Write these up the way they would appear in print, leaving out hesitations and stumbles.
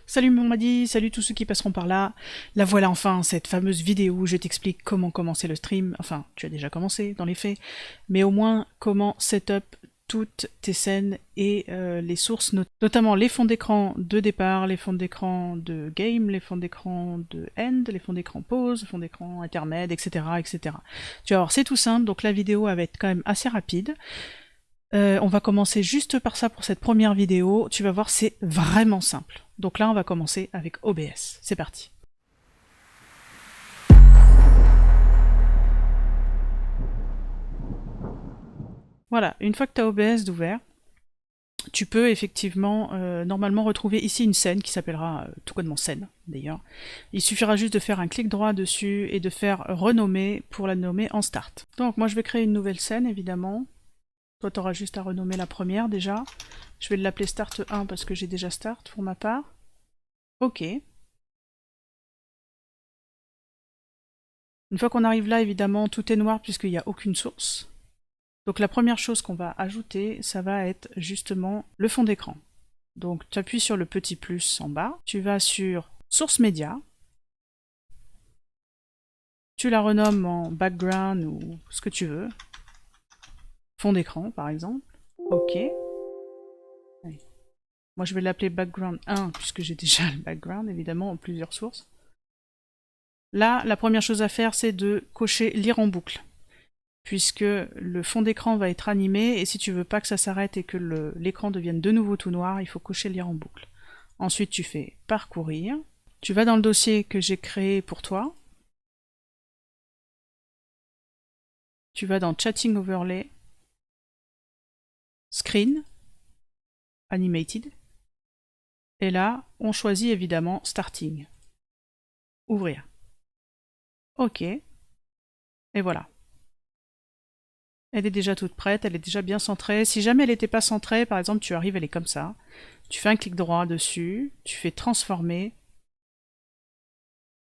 Salut mon Madi, salut tous ceux qui passeront par là. La voilà enfin, cette fameuse vidéo où je t'explique comment commencer le stream. Enfin, tu as déjà commencé dans les faits, mais au moins comment setup toutes tes scènes et les sources, notamment les fonds d'écran de départ, les fonds d'écran de game, les fonds d'écran de end, les fonds d'écran pause, les fonds d'écran intermède, etc., etc. Tu vas voir, c'est tout simple, donc la vidéo elle va être quand même assez rapide. On va commencer juste par ça pour cette première vidéo. Tu vas voir, c'est vraiment simple. Donc là, on va commencer avec OBS. C'est parti. Voilà, une fois que tu as OBS d'ouvert, tu peux effectivement normalement retrouver ici une scène qui s'appellera tout bonnement scène d'ailleurs. Il suffira juste de faire un clic droit dessus et de faire renommer pour la nommer en start. Donc moi je vais créer une nouvelle scène évidemment. Toi tu auras juste à renommer la première déjà. Je vais l'appeler start 1 parce que j'ai déjà start pour ma part. Ok. Une fois qu'on arrive là, évidemment, tout est noir puisqu'il n'y a aucune source. Donc la première chose qu'on va ajouter, ça va être justement le fond d'écran. Donc tu appuies sur le petit plus en bas, tu vas sur source média, tu la renommes en background ou ce que tu veux, fond d'écran par exemple. Ok. Allez. Moi je vais l'appeler background 1 puisque j'ai déjà le background évidemment en plusieurs sources. Là, la première chose à faire, c'est de cocher lire en boucle, puisque le fond d'écran va être animé, et si tu veux pas que ça s'arrête et que l'écran devienne de nouveau tout noir, il faut cocher lire en boucle. Ensuite, tu fais parcourir. Tu vas dans le dossier que j'ai créé pour toi. Tu vas dans Chatting Overlay, Screen, Animated. Et là, on choisit évidemment Starting. Ouvrir. OK. Et voilà. Elle est déjà toute prête, elle est déjà bien centrée. Si jamais elle n'était pas centrée, par exemple, tu arrives, elle est comme ça. Tu fais un clic droit dessus, tu fais transformer,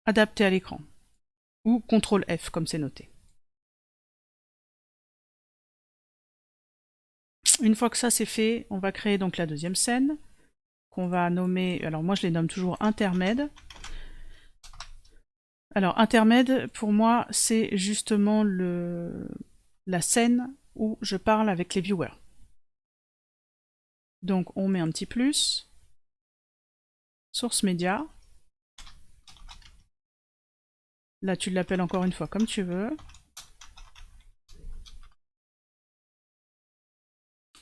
adapter à l'écran. Ou CTRL F comme c'est noté. Une fois que ça c'est fait, on va créer donc la deuxième scène, qu'on va nommer, alors moi je les nomme toujours intermède. Alors intermède, pour moi, c'est justement la scène où je parle avec les viewers. Donc on met un petit plus, source média. Là tu l'appelles encore une fois comme tu veux.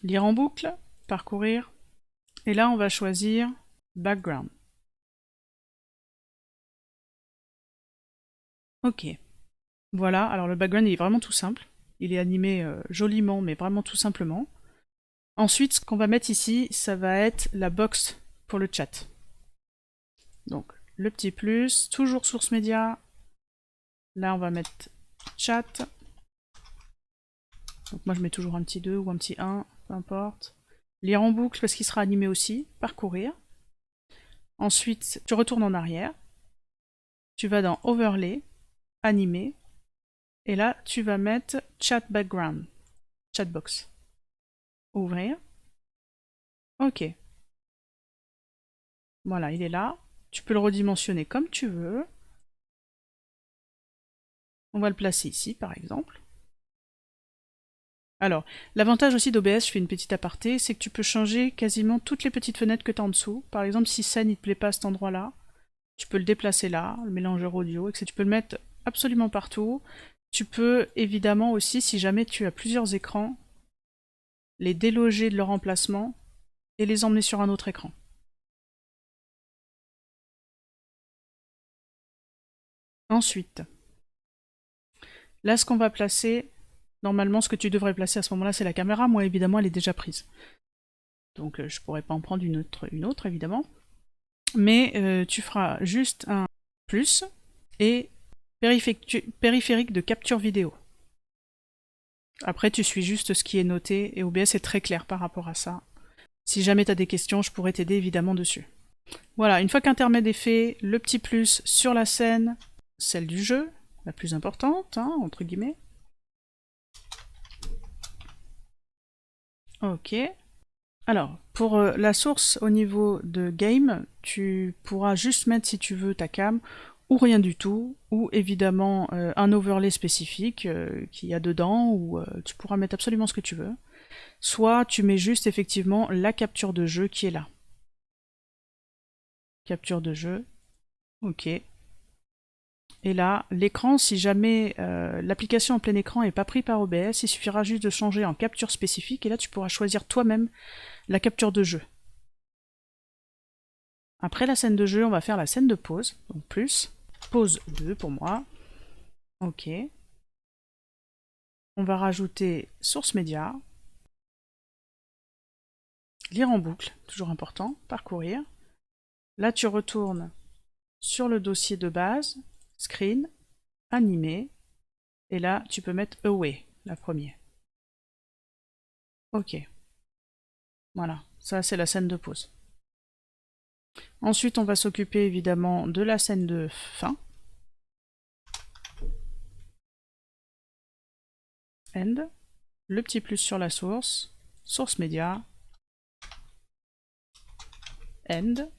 Lire en boucle, parcourir. Et là on va choisir background. Ok. Voilà, alors le background il est vraiment tout simple. Il est animé joliment, mais vraiment tout simplement. Ensuite, ce qu'on va mettre ici, ça va être la box pour le chat. Donc, le petit plus, toujours source média. Là, on va mettre chat. Donc moi, je mets toujours un petit 2 ou un petit 1, peu importe. Lire en boucle parce qu'il sera animé aussi. Parcourir. Ensuite, tu retournes en arrière. Tu vas dans Overlay, Animer. Et là, tu vas mettre Chat Background, Chatbox. Ouvrir. Ok. Voilà, il est là. Tu peux le redimensionner comme tu veux. On va le placer ici, par exemple. Alors, l'avantage aussi d'OBS, je fais une petite aparté, c'est que tu peux changer quasiment toutes les petites fenêtres que tu as en dessous. Par exemple, si scène, il te plaît pas à cet endroit-là, tu peux le déplacer là, le mélangeur audio, etc. Tu peux le mettre absolument partout. Tu peux évidemment aussi, si jamais tu as plusieurs écrans, les déloger de leur emplacement et les emmener sur un autre écran. Ensuite, là, ce qu'on va placer, normalement, ce que tu devrais placer à ce moment-là, c'est la caméra. Moi, évidemment, elle est déjà prise. Donc, je pourrais pas en prendre une autre évidemment. Mais tu feras juste un plus et périphérique de capture vidéo. Après, tu suis juste ce qui est noté et OBS est très clair par rapport à ça. Si jamais tu as des questions, je pourrais t'aider évidemment dessus. Voilà, une fois qu'intermède est fait, le petit plus sur la scène, celle du jeu, la plus importante, hein, entre guillemets. Ok. Alors, pour la source au niveau de game, tu pourras juste mettre si tu veux ta cam, ou rien du tout, ou évidemment un overlay spécifique qu'il y a dedans, ou tu pourras mettre absolument ce que tu veux. Soit tu mets juste effectivement la capture de jeu qui est là. Capture de jeu, ok. Et là, l'écran, si jamais l'application en plein écran n'est pas prise par OBS, il suffira juste de changer en capture spécifique, et là tu pourras choisir toi-même la capture de jeu. Après la scène de jeu, on va faire la scène de pause, donc plus, pause 2 pour moi, ok. On va rajouter source média, lire en boucle, toujours important, parcourir. Là tu retournes sur le dossier de base, screen, animé, et là tu peux mettre away, la première. Ok. Voilà, ça c'est la scène de pause. Ensuite on va s'occuper évidemment de la scène de fin. End, le petit plus sur la source, source média, end,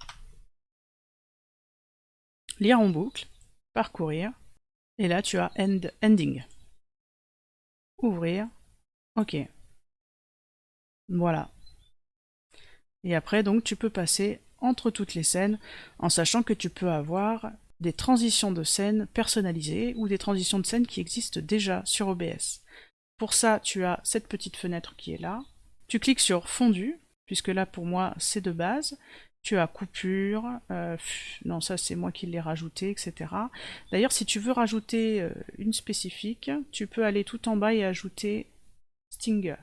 lire en boucle, parcourir, et là tu as end, ending. Ouvrir, ok. Voilà. Et après donc tu peux passer entre toutes les scènes en sachant que tu peux avoir des transitions de scènes personnalisées ou des transitions de scènes qui existent déjà sur OBS. Pour ça, tu as cette petite fenêtre qui est là. Tu cliques sur fondu, puisque là pour moi c'est de base. Tu as coupure, non ça c'est moi qui l'ai rajouté, etc. D'ailleurs si tu veux rajouter une spécifique, tu peux aller tout en bas et ajouter Stinger.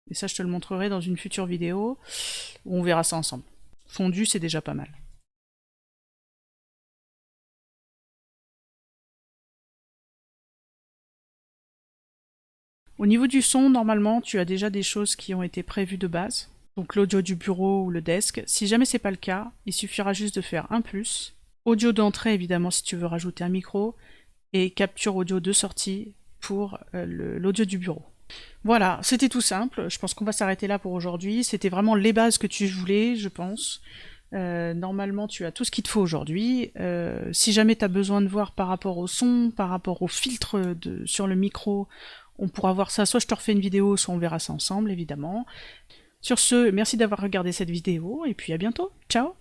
Et ça je te le montrerai dans une future vidéo, où on verra ça ensemble. Fondu c'est déjà pas mal. Au niveau du son, normalement, tu as déjà des choses qui ont été prévues de base. Donc l'audio du bureau ou le desk. Si jamais c'est pas le cas, il suffira juste de faire un plus. Audio d'entrée, évidemment, si tu veux rajouter un micro. Et capture audio de sortie pour l'audio du bureau. Voilà, c'était tout simple. Je pense qu'on va s'arrêter là pour aujourd'hui. C'était vraiment les bases que tu voulais, je pense. Normalement, tu as tout ce qu'il te faut aujourd'hui. Si jamais tu as besoin de voir par rapport au son, par rapport au filtre sur le micro, on pourra voir ça. Soit je te refais une vidéo, soit on verra ça ensemble, évidemment. Sur ce, merci d'avoir regardé cette vidéo, et puis à bientôt. Ciao!